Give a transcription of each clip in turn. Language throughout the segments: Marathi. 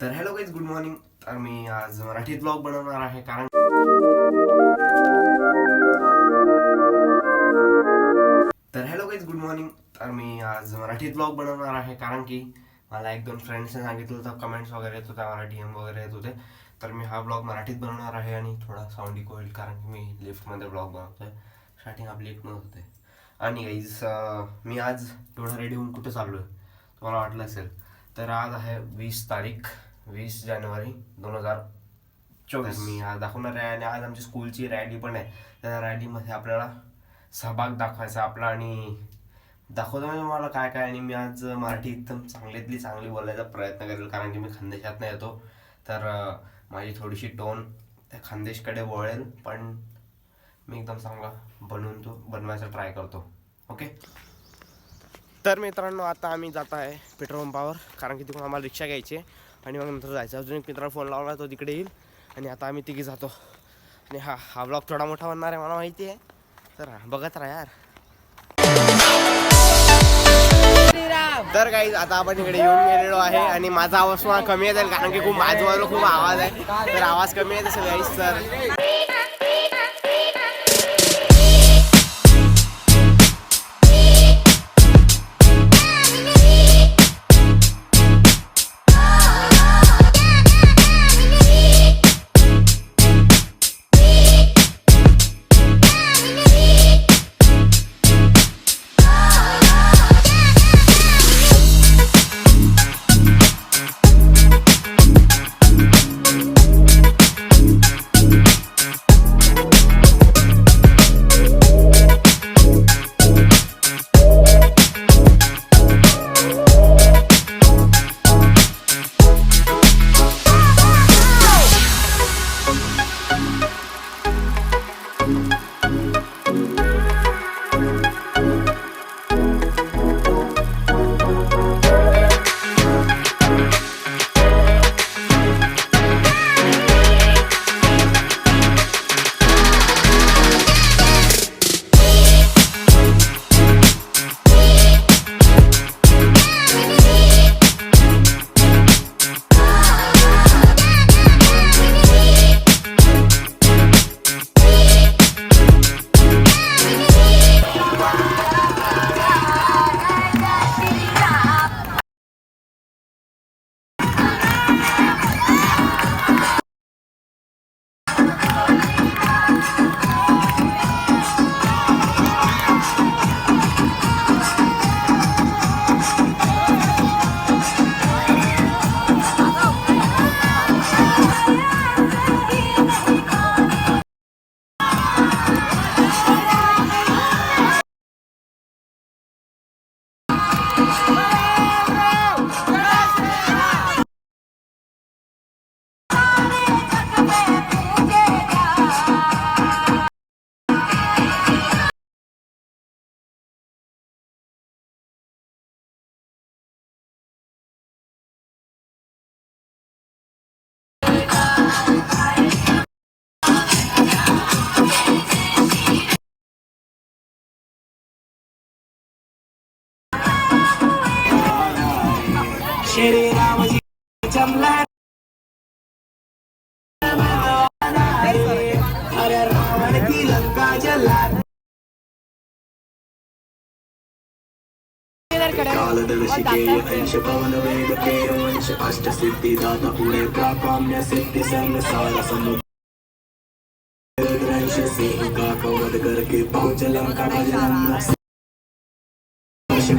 तर हॅलो गाईज, गुड मॉर्निंग. तर मी आज मराठीत ब्लॉग बनवणार आहे कारण की मला एक दोन फ्रेंड्सने सांगितलं होतं, कमेंट्स वगैरे येत होत्या, मला DM वगैरे येत होते. तर मी हा ब्लॉग मराठीत बनवणार आहे आणि थोडा साऊंड इको होईल कारण की मी लिफ्टमध्ये ब्लॉग बनवतोय. स्टार्टिंग आपली लिफ्टमध्ये होते. आणि गाईज, मी आज एवढं रेडी होऊन कुठे चाललो आहे तुम्हाला वाटलं असेल. तर आज आहे 20 जानेवारी 2024. मी आज दाखवणार आहे आणि आज आमची स्कूलची रॅली पण आहे. त्या रॅलीमध्ये आपल्याला सहभाग दाखवायचा आपला आणि दाखवतो मी तुम्हाला काय काय. आणि मी आज मराठी एकदम चांगल्यातली चांगली बोलायचा प्रयत्न करेल कारण की मी खानदेशात नाही येतो. तर माझी थोडीशी टोन त्या खानदेशकडे वळेल, पण मी एकदम चांगला बनवायचा ट्राय करतो. ओके. तर मित्रांनो, आता आम्ही जात आहे पेट्रोल पंपावर कारण की तिकडून आम्हाला रिक्षा घ्यायची आहे आणि मग नंतर जायचं. अजून एक मित्राला फोन लावला, तो तिकडे येईल आणि आता आम्ही तिघी जातो. आणि हा ब्लॉग थोडा मोठा बनणार आहे मला माहिती आहे, तर बघत राहा यार. तर काही आता आपण इकडे येऊन गेलेलो आहे आणि माझा आवाज तुम्हाला कमी येत आहे कारण की खूप आजूबाजूला खूप आवाज आहे, तर आवाज कमी येत असेल गाईस. तर श्री रामजी जमला अरे रावण की लंका जला कालदर्शिके अंश पवन वेद के वंश अष्ट सिद्धि दाता पुणे प्राकाम्य सिद्धि संसार समुद्र सिंह का कवध करके पहुंच लंका भजन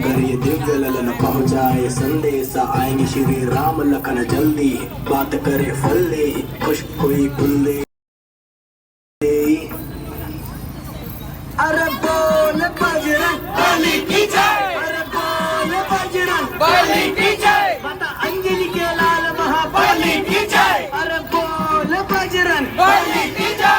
करिए दिव्य ललन पहुंचाए संदेश आएंगे श्री राम लखन जल्दी बात करे फल दे खुश कोई कुल दे अरे बोल बजरंग बली की जय अरे बोल बजरंग बली की जय माता अंजलि के लाल महाबली की जय अरे बोल बजरंग बली की जय.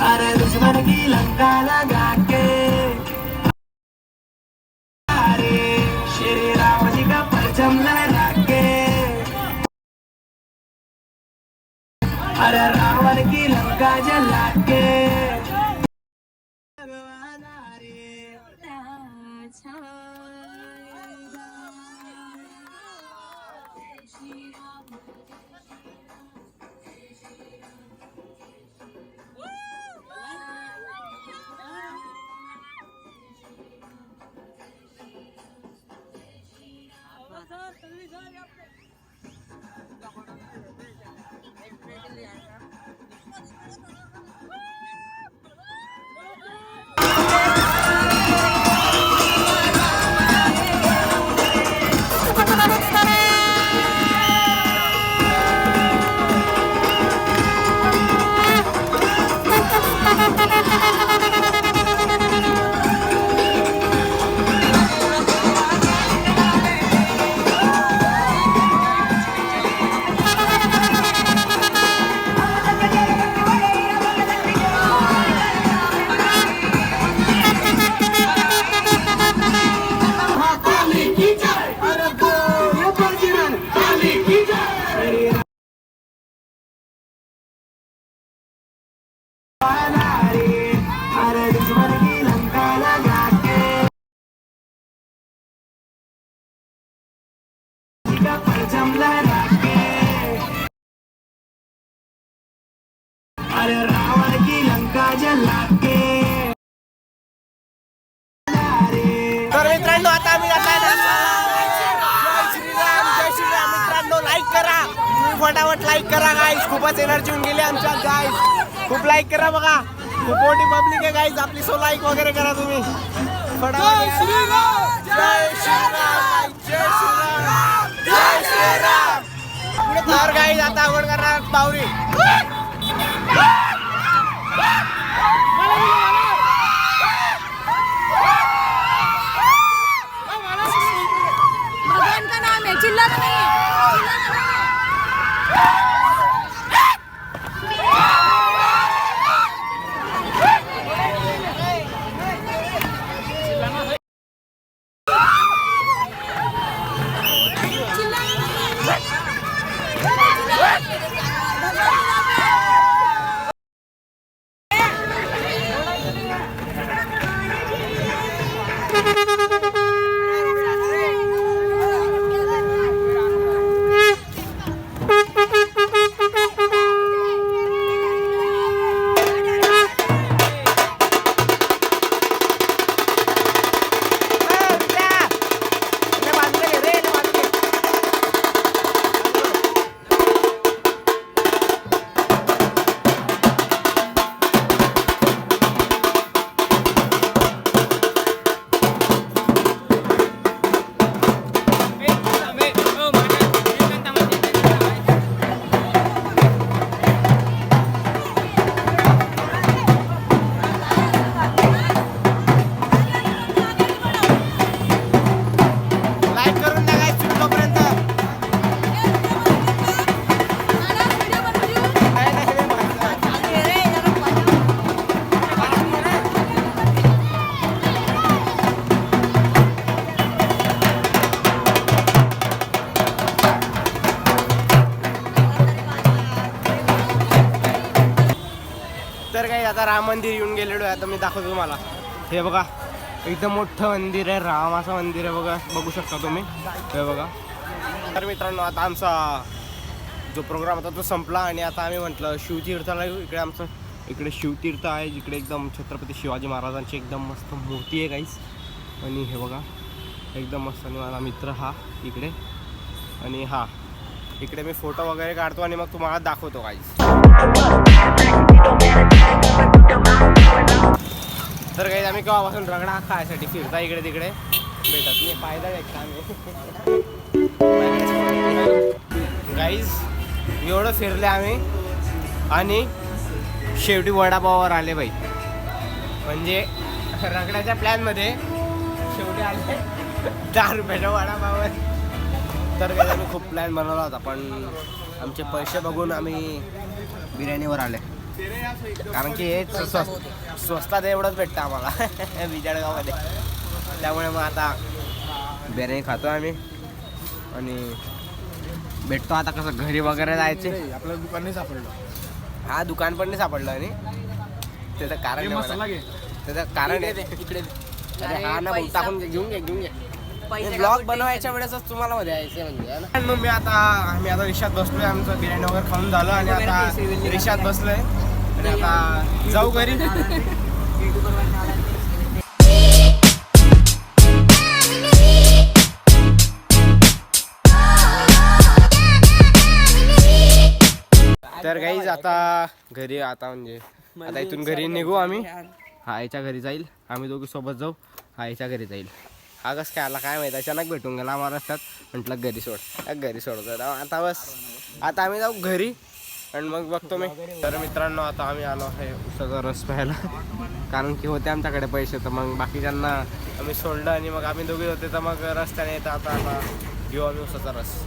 अरे दुश्मन की लंका लगा के अरे श्री राम जी का परचम लहरा के अरे रावण की लंका जला के भगवान रे अरे रावण की लंका जला के. तर मित्रांनो आता आम्ही जाताय ना. जय श्रीराम मित्रांनो, लाईक करा तुम्ही, फटाफट लाईक करा गाईस. खूपच एनर्जी होऊन गेली आमच्या गाईस. खूप लाईक करा बघा, खूप मोठी पब्लिक आहे गाईस आपली. सो लाईक वगैरे करा तुम्ही फटाफट. जय श्रीराम, जय श्रीराम, जय श्रीराम, जय श्रीराम. तर गाईस आता आपण करणार पावरी. भगवान का नाम है, चिल्लाना नहीं है. तर काही आता राम मंदिर येऊन गेलेलो आहे. आता मी दाखवतो तुम्हाला. हे बघा एकदम मोठं मंदिर आहे, रामाचं मंदिर आहे बघा, बघू शकता तुम्ही. हे बघा. तर मित्रांनो आता आमचा जो प्रोग्राम होता तो संपला आणि आता आम्ही म्हटलं शिवतीर्थाला येऊ. इकडे आमचं इकडे शिवतीर्थ आहे, जिकडे एकदम छत्रपती शिवाजी महाराजांची एकदम मस्त मूर्ती आहे गाईस. आणि हे बघा एकदम मस्त. आणि माझा मित्र हा इकडे, आणि हा इकडे मी फोटो वगैरे काढतो आणि मग तुम्हाला दाखवतो गाईस. तर काही आम्ही केव्हापासून रगडा खायसाठी फिरता इकडे तिकडे भेटत नाही. फायदा घ्यायचा आम्ही गाईज. एवढं फिरले आम्ही आणि शेवटी वडापावावर आले बाई. म्हणजे रगड्याच्या प्लॅनमध्ये शेवटी आले 10 रुपयाच्या वडापावावर. तर काही आम्ही खूप प्लॅन बनवला होता, पण आमचे पैसे बघून आम्ही बिर्याणीवर आले. कारण की हे स्वस्तात एवढंच भेटतं आम्हाला विजळगावमध्ये. त्यामुळे मग आता बिर्याणी खातो आम्ही आणि भेटतो. आता कसं घरी वगैरे जायचे, आपल्याला दुकान नाही सापडलं. हा दुकान पण नाही सापडलं. आणि त्याचं कारण त्याचं कारण इकडे अरे हा ना भाऊ, टाकून घेऊन घे. ब्लॉग बनवायच्या वेळेसच तुम्हाला मध्ये यायचं म्हणजे. मग आम्ही आता रिक्षात बसलोय. आमचं बिर्याणी वगैरे खाऊन झालं आणि आता रिक्षात बसलोय आणि आता जाऊ घरी. आता घरी आता म्हणजे आता इथून घरी निघू आम्ही. हा आईच्या घरी जाईल, आम्ही दोघी सोबत जाऊ. हा आईच्या घरी जाईल. हा कसं काय आला काय माहिती, अचानक भेटून गेला आम्हाला रस्त्यात. म्हटलं घरी सोड, घरी सोडतो आता. बस आता आम्ही जाऊ घरी आणि मग बघतो मी. तर मित्रांनो आता आम्ही आलो आहे उसाचा रस प्यायला, कारण की होते आमच्याकडे पैसे. तर मग बाकीच्यांना आम्ही सोडलं आणि मग आम्ही दोघे होते, तर मग रस्त्याने येतं आता घेऊ आम्ही उसाचा रस.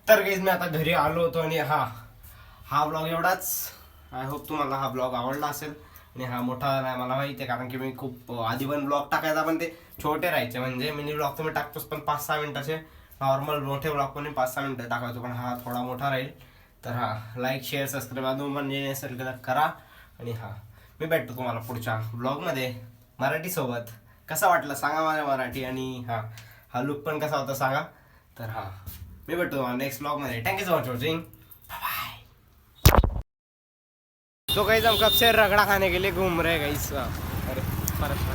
तर काहीच मी आता घरी आलो होतो आणि हा ब्लॉग एवढाच. आय होप तुम्हाला हा ब्लॉग आवडला असेल. आणि हा मोठा नाही मला माहिती आहे, कारण की मी खूप आधी पण ब्लॉग टाकायचा, पण ते छोटे राहायचे. म्हणजे मिनी ब्लॉग तुम्ही टाकतोच पण 5-6 मिनिटाचे. नॉर्मल मोठे ब्लॉग पण 5-6 मिनिटं टाकायचो, पण हा थोडा मोठा राहील. तर लाईक शेअर सबस्क्राईब अजून म्हणजे नसेल तर करा. आणि मी भेटतो तुम्हाला पुढच्या ब्लॉगमध्ये मराठीसोबत. कसा वाटला सांगा मला मराठी, आणि हा लुक पण कसा होता सांगा. तर मी भेटतो तुम्हाला नेक्स्ट ब्लॉगमध्ये. Thank you so much watching, bye. तो गाइस हम कब से रगड़ा खाने के लिए घूम रहे हैं गाइस. अरे परत